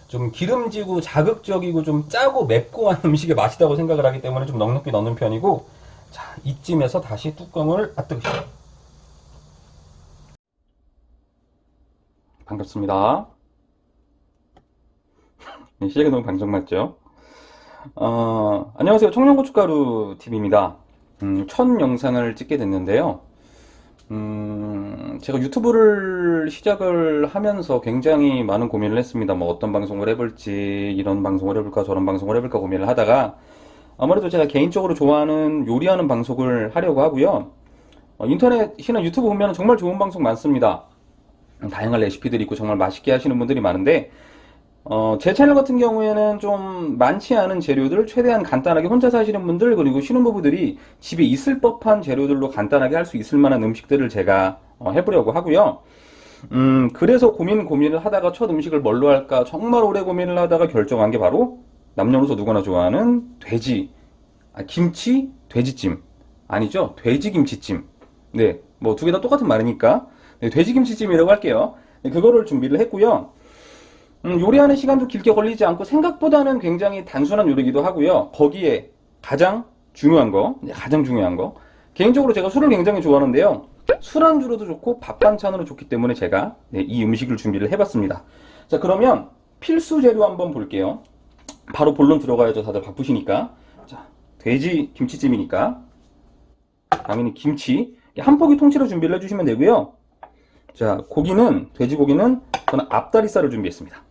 좀 기름지고 자극적이고 좀 짜고 맵고 한 음식의 맛이라고 생각을 하기 때문에 좀 넉넉히 넣는 편이고, 자, 이쯤에서 다시 뚜껑을 뜨시죠. 반갑습니다. 네, 시작이 너무 방정 맞죠? 안녕하세요. 청양고춧가루 TV입니다. 첫 영상을 찍게 됐는데요. 제가 유튜브를 시작을 하면서 굉장히 많은 고민을 했습니다. 뭐 어떤 방송을 해볼지, 이런 방송을 해볼까, 저런 방송을 해볼까 고민을 하다가, 아무래도 제가 개인적으로 좋아하는 요리하는 방송을 하려고 하고요. 인터넷이나 유튜브 보면 정말 좋은 방송 많습니다. 다양한 레시피들이 있고 정말 맛있게 하시는 분들이 많은데, 제 채널 같은 경우에는 좀 많지 않은 재료들, 최대한 간단하게 혼자 사시는 분들, 그리고 신혼부부들이 집에 있을 법한 재료들로 간단하게 할 수 있을 만한 음식들을 제가 해보려고 하고요. 그래서 고민을 하다가 첫 음식을 뭘로 할까 정말 오래 고민을 하다가 결정한 게 바로 남녀노소 누구나 좋아하는 김치, 돼지찜. 아니죠? 돼지김치찜. 네, 뭐 두 개 다 똑같은 말이니까 네, 돼지김치찜이라고 할게요. 네, 그거를 준비를 했고요. 요리하는 시간도 길게 걸리지 않고 생각보다는 굉장히 단순한 요리기도 하고요. 거기에 가장 중요한 거. 개인적으로 제가 술을 굉장히 좋아하는데요. 술안주로도 좋고 밥 반찬으로 좋기 때문에 제가 네, 이 음식을 준비를 해봤습니다. 자, 그러면 필수 재료 한번 볼게요. 바로 본론 들어가야죠. 다들 바쁘시니까. 자, 돼지 김치찜이니까 당연히 김치 한 포기 통째로 준비를 해주시면 되고요. 자, 돼지고기는 저는 앞다리살을 준비했습니다.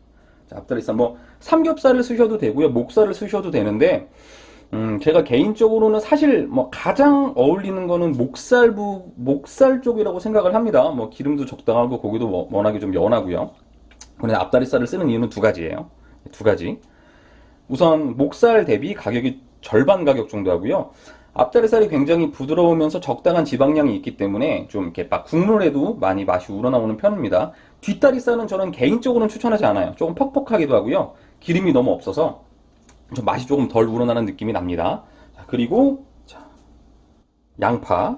자, 앞다리살 뭐 삼겹살을 쓰셔도 되고요, 목살을 쓰셔도 되는데 제가 개인적으로는 사실 뭐 가장 어울리는 거는 목살 쪽이라고 생각을 합니다. 뭐 기름도 적당하고 고기도 워낙에 좀 연하고요. 그런데 앞다리살을 쓰는 이유는 두 가지예요. 두 가지. 우선 목살 대비 가격이 절반 가격 정도 하고요. 앞다리살이 굉장히 부드러우면서 적당한 지방량이 있기 때문에 좀 이렇게 막 국물에도 많이 맛이 우러나오는 편입니다. 뒷다리살은 저는 개인적으로는 추천하지 않아요. 조금 퍽퍽하기도 하고요. 기름이 너무 없어서 좀 맛이 조금 덜 우러나는 느낌이 납니다. 자, 그리고 자, 양파.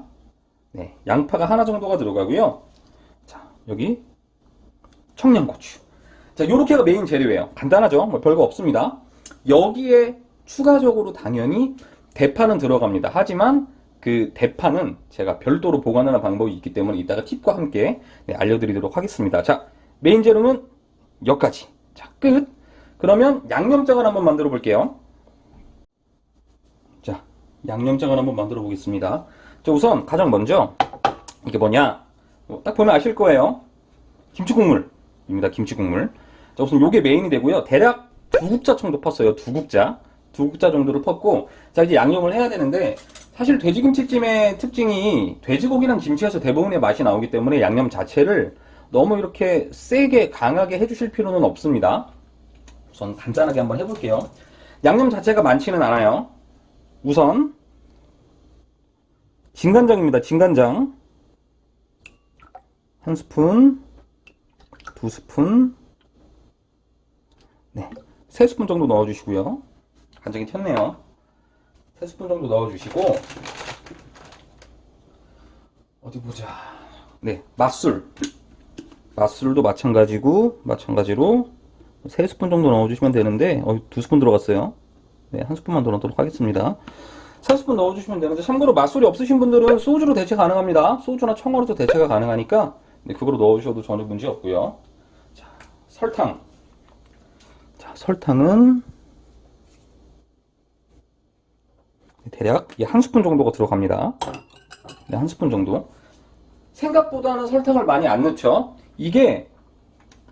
네, 양파가 하나 정도가 들어가고요. 자, 여기 청양고추. 자, 요렇게가 메인 재료예요. 간단하죠? 뭐 별거 없습니다. 여기에 추가적으로 당연히 대파는 들어갑니다. 하지만 그 대파는 제가 별도로 보관하는 방법이 있기 때문에 이따가 팁과 함께 네, 알려드리도록 하겠습니다. 자, 메인 재료는 여기까지. 자, 끝. 그러면 양념장을 한번 만들어 볼게요. 자, 양념장을 한번 만들어 보겠습니다. 자, 우선 가장 먼저 이게 뭐냐? 딱 보면 아실 거예요. 김치국물입니다. 김치국물. 자, 우선 요게 메인이 되고요. 대략 두 국자 정도 펐어요. 두 국자 정도를 펐고, 자, 이제 양념을 해야 되는데, 사실 돼지김치찜의 특징이 돼지고기랑 김치에서 대부분의 맛이 나오기 때문에 양념 자체를 너무 이렇게 세게 강하게 해주실 필요는 없습니다. 우선 간단하게 한번 해볼게요. 양념 자체가 많지는 않아요. 우선 진간장입니다. 진간장 한 스푼, 두 스푼, 네, 세 스푼 정도 넣어주시고요. 간장이 튀었네요. 세 스푼 정도 넣어주시고, 어디 보자. 네, 맛술도 마찬가지로 세 스푼 정도 넣어주시면 되는데, 두 스푼 들어갔어요. 네, 한 스푼만 더 넣도록 하겠습니다. 세 스푼 넣어주시면 되는데, 참고로 맛술이 없으신 분들은 소주로 대체 가능합니다. 소주나 청어로도 대체가 가능하니까 네, 그거로 넣어주셔도 전혀 문제 없고요. 자, 설탕. 자, 설탕은 대략 한 스푼 정도가 들어갑니다. 네, 한 스푼 정도. 생각보다는 설탕을 많이 안 넣죠. 이게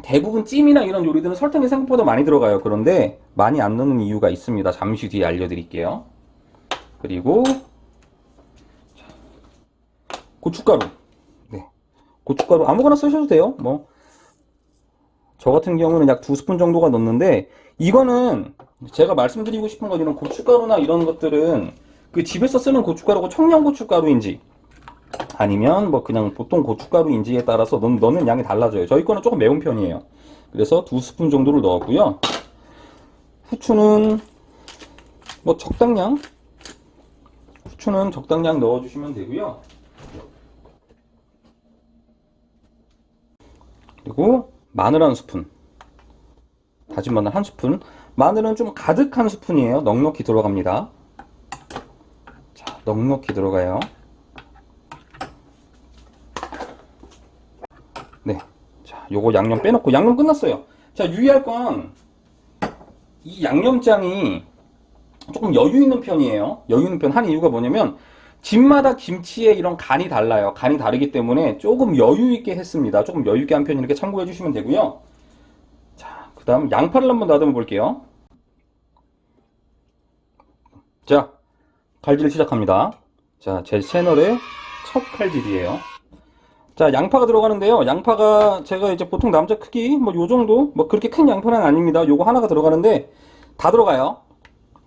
대부분 찜이나 이런 요리들은 설탕이 생각보다 많이 들어가요. 그런데 많이 안 넣는 이유가 있습니다. 잠시 뒤에 알려드릴게요. 그리고 고춧가루. 네, 고춧가루 아무거나 쓰셔도 돼요. 뭐 저 같은 경우는 약 두 스푼 정도가 넣는데, 이거는 제가 말씀드리고 싶은 건 이런 고춧가루나 이런 것들은 그 집에서 쓰는 고춧가루가 청양고춧가루인지 아니면 뭐 그냥 보통 고춧가루인지에 따라서 넣는 양이 달라져요. 저희 거는 조금 매운 편이에요. 그래서 두 스푼 정도를 넣었고요. 후추는 뭐 적당량 넣어주시면 되고요. 그리고 마늘 한 스푼, 다진 마늘 1스푼. 마늘은 좀 가득 한 스푼이에요. 넉넉히 들어갑니다. 자, 넉넉히 들어가요. 네. 자, 요거 양념 빼놓고, 양념 끝났어요. 자, 유의할 건, 이 양념장이 조금 여유 있는 편이에요. 여유 있는 편 한 이유가 뭐냐면, 집마다 김치의 이런 간이 달라요. 간이 다르기 때문에 조금 여유 있게 했습니다. 조금 여유 있게 한 편 이렇게 참고해 주시면 되고요. 자, 그 다음 양파를 한번 다듬어 볼게요. 자, 칼질 시작합니다. 자, 제 채널의 첫 칼질이에요. 자, 양파가 들어가는데요. 양파가 제가 이제 보통 남자 크기 뭐 요 정도, 뭐 그렇게 큰 양파는 아닙니다. 요거 하나가 들어가는데 다 들어가요.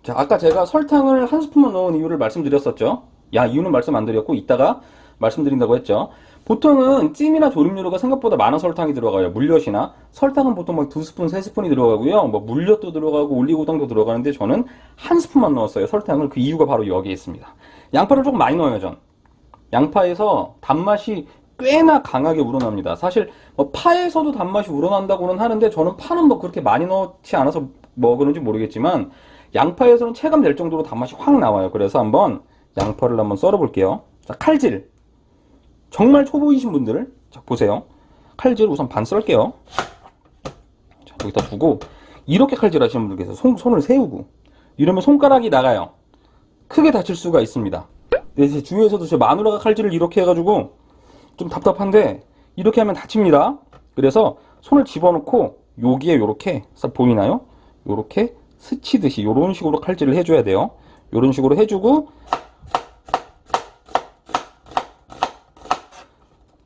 자, 아까 제가 설탕을 1스푼만 넣은 이유를 말씀드렸었죠. 이유는 말씀 안 드렸고 이따가 말씀드린다고 했죠. 보통은 찜이나 조림류가 생각보다 많은 설탕이 들어가요. 물엿이나 설탕은 보통 막 2스푼, 3스푼이 들어가고요. 뭐 물엿도 들어가고 올리고당도 들어가는데 저는 1스푼만 넣었어요. 설탕을. 그 이유가 바로 여기에 있습니다. 양파를 조금 많이 넣어요, 전. 양파에서 단맛이 꽤나 강하게 우러납니다. 사실 뭐 파에서도 단맛이 우러난다고는 하는데 저는 파는 뭐 그렇게 많이 넣지 않아서 뭐 그런지 모르겠지만 양파에서는 체감 될 정도로 단맛이 확 나와요. 그래서 한번 양파를 한번 썰어 볼게요. 자, 칼질. 정말 초보이신 분들, 자, 보세요. 칼질 우선 반 썰게요. 자, 여기다 두고, 이렇게 칼질 하시는 분들 계세요. 손을 세우고. 이러면 손가락이 나가요. 크게 다칠 수가 있습니다. 근데 제 주위에서도 제 마누라가 칼질을 이렇게 해가지고, 좀 답답한데, 이렇게 하면 다칩니다. 그래서 손을 집어넣고, 여기에 요렇게, 보이나요? 요렇게 스치듯이, 요런 식으로 칼질을 해줘야 돼요. 요런 식으로 해주고,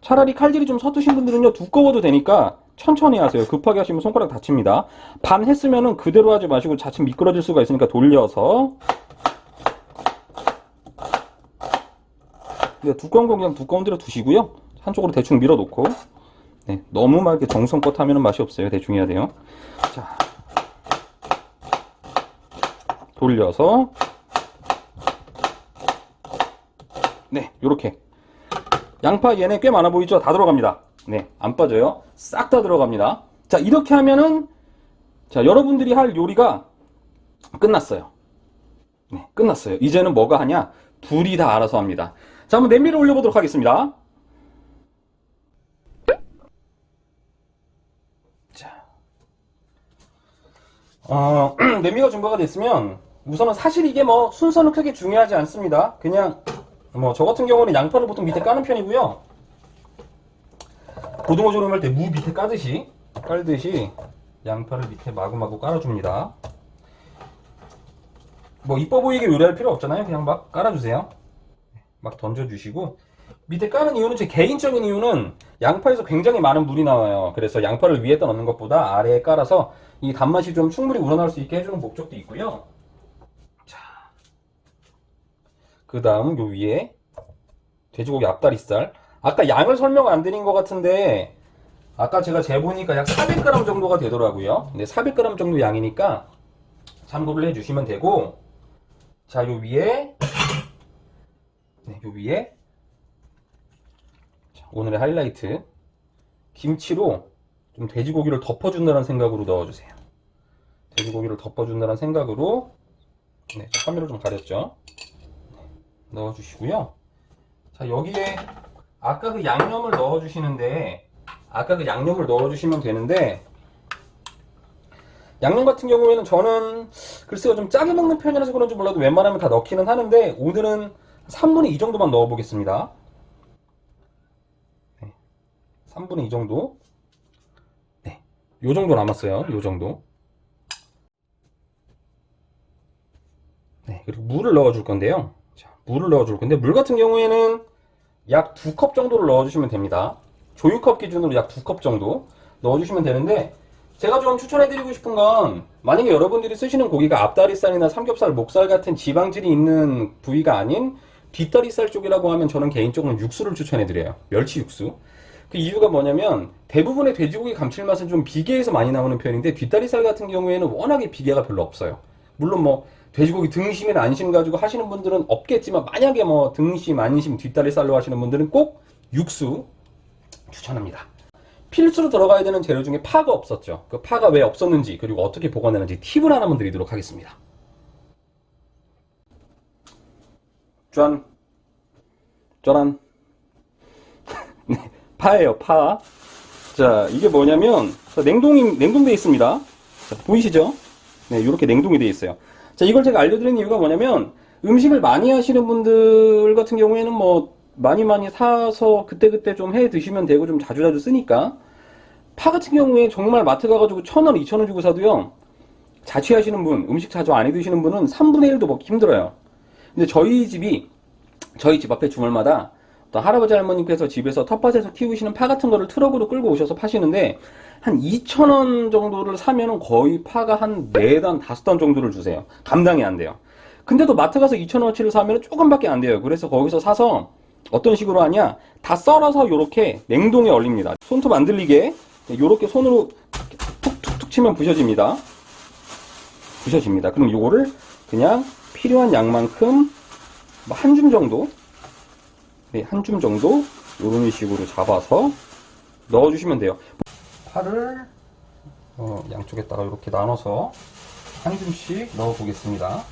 차라리 칼질이 좀 서투신 분들은요, 두꺼워도 되니까 천천히 하세요. 급하게 하시면 손가락 다칩니다. 반 했으면은 그대로 하지 마시고 자칫 미끄러질 수가 있으니까 돌려서. 두꺼운 건 그냥 두꺼운 대로 두시고요. 한쪽으로 대충 밀어놓고. 네, 너무 막 이렇게 정성껏 하면 맛이 없어요. 대충 해야 돼요. 자, 돌려서. 네, 요렇게. 양파 얘네 꽤 많아 보이죠? 다 들어갑니다. 네, 안 빠져요. 싹 다 들어갑니다. 자, 이렇게 하면은, 자, 여러분들이 할 요리가 끝났어요. 네, 끝났어요. 이제는 뭐가 하냐? 둘이 다 알아서 합니다. 자, 한번 냄비를 올려보도록 하겠습니다. 자, 냄비가 준비가 됐으면, 우선은 사실 이게 뭐 순서는 크게 중요하지 않습니다. 그냥, 뭐 저 같은 경우는 양파를 보통 밑에 까는 편이고요. 고등어 조림할 때 무 밑에 깔듯이 양파를 밑에 마구마구 깔아줍니다. 뭐 이뻐 보이게 요리할 필요 없잖아요. 그냥 막 깔아주세요. 막 던져주시고, 밑에 까는 이유는, 제 개인적인 이유는 양파에서 굉장히 많은 물이 나와요. 그래서 양파를 위에다 넣는 것보다 아래에 깔아서 이 단맛이 좀 충분히 우러날 수 있게 해주는 목적도 있고요. 그 다음 요 위에 돼지고기 앞다리살. 아까 양을 설명 안 드린 것 같은데, 아까 제가 재보니까 약 400g 정도가 되더라고요. 근데 400g 정도 양이니까 참고를 해주시면 되고, 자, 요 위에, 네, 요 위에, 자, 오늘의 하이라이트, 김치로 좀 돼지고기를 덮어준다는 생각으로 넣어주세요. 돼지고기를 덮어준다는 생각으로, 네, 카메라 좀 가렸죠? 넣어주시고요. 자, 여기에 아까 그 양념을 넣어주시는데, 아까 그 양념을 넣어주시면 되는데, 양념 같은 경우에는 저는 글쎄요, 좀 짜게 먹는 편이라서 그런지 몰라도 웬만하면 다 넣기는 하는데, 오늘은 3분의 2 정도만 넣어보겠습니다. 네, 3분의 2 정도. 네, 요 정도 남았어요. 요 정도. 네, 그리고 물을 넣어줄 건데요. 자, 물을 넣어줄 건데, 물 같은 경우에는 약 2컵 정도를 넣어주시면 됩니다. 조유컵 기준으로 약 2컵 정도 넣어주시면 되는데, 제가 좀 추천해드리고 싶은 건, 만약에 여러분들이 쓰시는 고기가 앞다리살이나 삼겹살, 목살 같은 지방질이 있는 부위가 아닌 뒷다리살 쪽이라고 하면 저는 개인적으로 육수를 추천해드려요. 멸치 육수. 그 이유가 뭐냐면, 대부분의 돼지고기 감칠맛은 좀 비계에서 많이 나오는 편인데, 뒷다리살 같은 경우에는 워낙에 비계가 별로 없어요. 물론 뭐 돼지고기 등심이나 안심 가지고 하시는 분들은 없겠지만, 만약에 뭐 등심, 안심, 뒷다리살로 하시는 분들은 꼭 육수 추천합니다. 필수로 들어가야 되는 재료 중에 파가 없었죠. 그 파가 왜 없었는지, 그리고 어떻게 보관하는지 팁을 하나만 드리도록 하겠습니다. 짠. 짜란. 네, 파예요, 파. 자, 이게 뭐냐면, 냉동되어 있습니다. 자, 보이시죠? 네, 이렇게 냉동이 되어 있어요. 자, 이걸 제가 알려드리는 이유가 뭐냐면, 음식을 많이 하시는 분들 같은 경우에는 뭐, 많이 사서 그때그때 좀 해 드시면 되고, 좀 자주자주 쓰니까. 파 같은 경우에 정말 마트 가가지고 1,000원, 2,000원 주고 사도요, 자취하시는 분, 음식 자주 안 해 드시는 분은 3분의 1도 먹기 힘들어요. 근데 저희 집 앞에 주말마다 어떤 할아버지 할머니께서 집에서 텃밭에서 키우시는 파 같은 거를 트럭으로 끌고 오셔서 파시는데, 한 2,000원 정도를 사면은 거의 파가 한 4단, 5단 정도를 주세요. 감당이 안 돼요. 근데도 마트 가서 2,000원어치를 사면 조금밖에 안 돼요. 그래서 거기서 사서 어떤 식으로 하냐, 다 썰어서 요렇게 냉동에 얼립니다. 손톱 안 들리게 요렇게 손으로 툭툭툭 치면 부셔집니다. 그럼 요거를 그냥 필요한 양만큼 한 줌 정도, 네, 한 줌 정도 이런 식으로 잡아서 넣어주시면 돼요. 파를 양쪽에다가 이렇게 나눠서 한 줌씩 넣어 보겠습니다.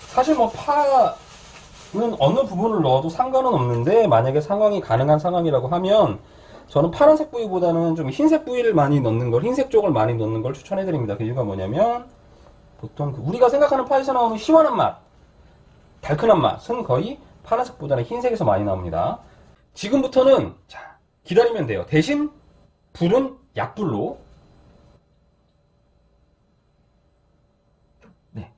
사실 뭐 파는 어느 부분을 넣어도 상관은 없는데, 만약에 상황이 가능한 상황이라고 하면 저는 파란색 부위보다는 좀 흰색 부위를 많이 넣는 걸, 흰색 쪽을 많이 넣는 걸 추천해 드립니다. 그 이유가 뭐냐면, 보통 우리가 생각하는 파에서 나오는 시원한 맛, 달큰한 맛은 거의 파란색보다는 흰색에서 많이 나옵니다. 지금부터는 자, 기다리면 돼요. 대신 불은 약불로, 네,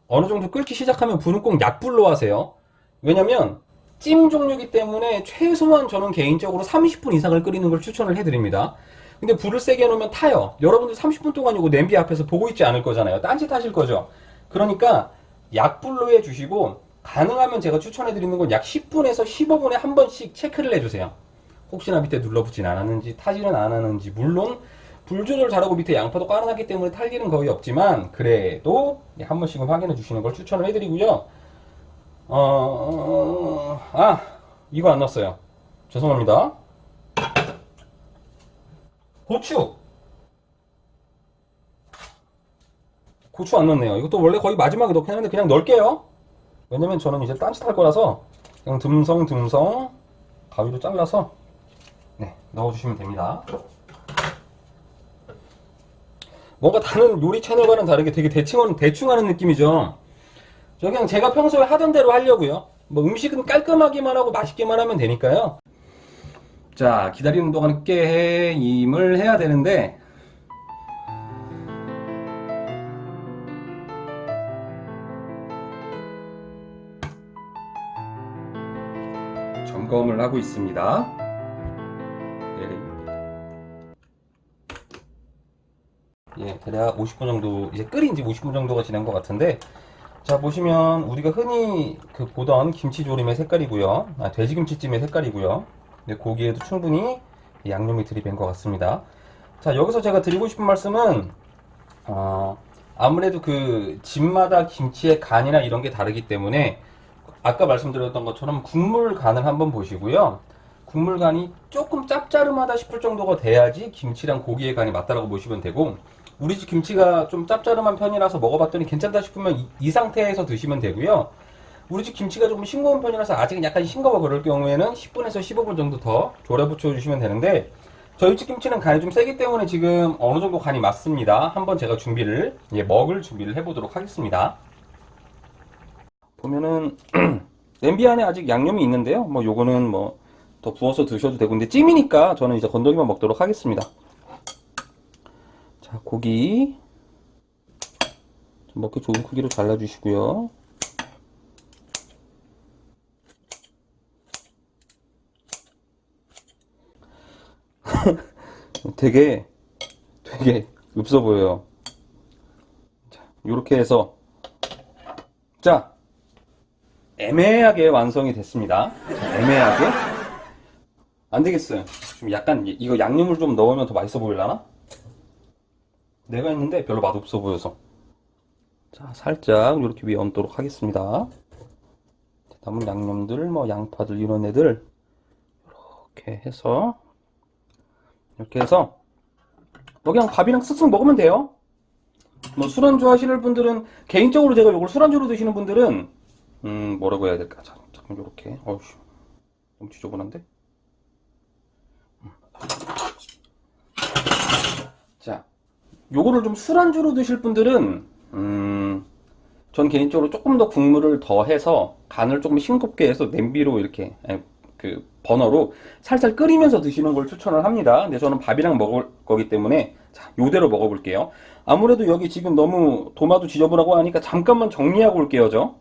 어느 정도 끓기 시작하면 불은 꼭 약불로 하세요. 왜냐면 찜 종류이기 때문에 최소한 저는 개인적으로 30분 이상을 끓이는 걸 추천을 해드립니다. 근데 불을 세게 해놓으면 타요. 여러분들 30분 동안 이거 냄비 앞에서 보고 있지 않을 거잖아요. 딴짓 하실 거죠. 그러니까 약불로 해주시고, 가능하면 제가 추천해드리는 건 약 10분에서 15분에 한 번씩 체크를 해주세요. 혹시나 밑에 눌러붙진 않았는지, 타지는 않았는지. 물론 불 조절 잘하고 밑에 양파도 깔아놨기 때문에 탈 일은 거의 없지만, 그래도 한 번씩은 확인해 주시는 걸 추천을 해드리고요. 이거 안 넣었어요. 죄송합니다. 고추 안 넣었네요. 이것도 원래 거의 마지막에 넣긴 하는데 그냥 넣을게요. 왜냐면 저는 이제 딴짓 할 거라서 그냥 듬성 가위로 잘라서, 네, 넣어주시면 됩니다. 뭔가 다른 요리 채널과는 다르게 되게 대충 하는 느낌이죠. 저 그냥 제가 평소에 하던 대로 하려고요. 뭐 음식은 깔끔하기만 하고 맛있게만 하면 되니까요. 자, 기다리는 동안 깨임을 해야 되는데, 점검을 하고 있습니다. 예, 대략 50분 정도, 이제 끓인 지 50분 정도가 지난 것 같은데, 자, 보시면 우리가 흔히 보던 김치조림의 색깔이고요. 돼지김치찜의 색깔이고요. 근데 고기에도 충분히 양념이 들이밴 것 같습니다. 자, 여기서 제가 드리고 싶은 말씀은, 아무래도 그 집마다 김치의 간이나 이런 게 다르기 때문에, 아까 말씀드렸던 것처럼 국물 간을 한번 보시고요. 국물 간이 조금 짭짤하다 싶을 정도가 돼야지 김치랑 고기의 간이 맞다라고 보시면 되고, 우리 집 김치가 좀 짭짤한 편이라서 먹어봤더니 괜찮다 싶으면 이 상태에서 드시면 되고요. 우리 집 김치가 조금 싱거운 편이라서 아직은 약간 싱거워 그럴 경우에는 10분에서 15분 정도 더 졸여붙여 주시면 되는데, 저희 집 김치는 간이 좀 세기 때문에 지금 어느 정도 간이 맞습니다. 한번 제가 먹을 준비를 해보도록 하겠습니다. 보면은 냄비 안에 아직 양념이 있는데요. 뭐 요거는 뭐 더 부어서 드셔도 되고, 근데 찜이니까 저는 이제 건더기만 먹도록 하겠습니다. 자, 고기 좀 먹기 좋은 크기로 잘라주시고요. 되게 없어 보여요. 자, 요렇게 해서, 자, 애매하게 완성이 됐습니다. 자, 애매하게. 안 되겠어요. 좀 약간 이거 양념을 좀 넣으면 더 맛있어 보일라나? 내가 했는데 별로 맛없어 보여서. 자, 살짝 이렇게 위에 얹도록 하겠습니다. 남은 양념들, 뭐 양파들 이런 애들 이렇게 해서 이렇게 해서 뭐 그냥 밥이랑 쓱쓱 먹으면 돼요. 뭐 술안주 하시는 분들은, 개인적으로 제가 이걸 술안주로 드시는 분들은 뭐라고 해야 될까? 잠깐 요렇게. 어휴, 너무 지저분한데? 자, 요거를 좀 술안주로 드실 분들은 전 개인적으로 조금 더 국물을 더 해서 간을 조금 싱겁게 해서 냄비로 이렇게 그 버너로 살살 끓이면서 드시는 걸 추천을 합니다. 근데 저는 밥이랑 먹을 거기 때문에 자, 요대로 먹어볼게요. 아무래도 여기 지금 너무 도마도 지저분하고 하니까 잠깐만 정리하고 올게요, 저.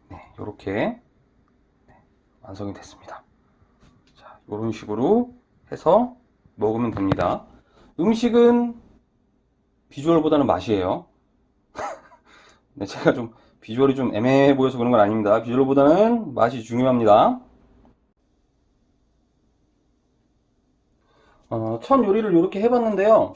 네, 요렇게 완성이 됐습니다. 자, 요런 식으로 해서 먹으면 됩니다. 음식은 비주얼보다는 맛이에요. 네, 제가 좀 비주얼이 좀 애매해 보여서 그런 건 아닙니다. 비주얼보다는 맛이 중요합니다. 첫 요리를 이렇게 해봤는데요.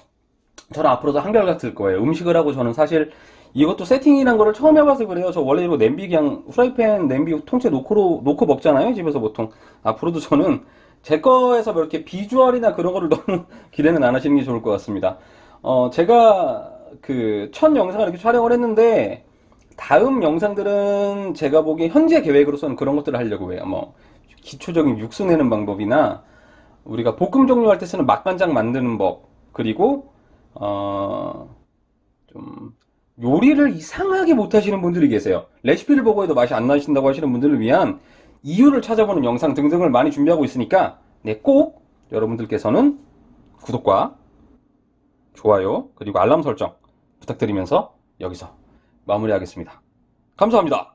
저는 앞으로도 한결같을 거예요. 음식을 하고 저는 사실 이것도 세팅이란 거를 처음 해봐서 그래요. 저 원래 이거 냄비 그냥 후라이팬 냄비 통째 놓고 먹잖아요. 집에서 보통. 앞으로도 저는 제 거에서 뭐 이렇게 비주얼이나 그런 거를 너무 기대는 안 하시는 게 좋을 것 같습니다. 제가 그 첫 영상을 이렇게 촬영을 했는데 다음 영상들은 제가 보기엔 현재 계획으로서는 그런 것들을 하려고 해요. 뭐 기초적인 육수 내는 방법이나 우리가 볶음 종류 할 때 쓰는 맛간장 만드는 법, 그리고 좀 요리를 이상하게 못하시는 분들이 계세요. 레시피를 보고 해도 맛이 안 나신다고 하시는 분들을 위한 이유를 찾아보는 영상 등등을 많이 준비하고 있으니까 네, 꼭 여러분들께서는 구독과 좋아요 그리고 알람 설정 부탁드리면서 여기서 마무리하겠습니다. 감사합니다.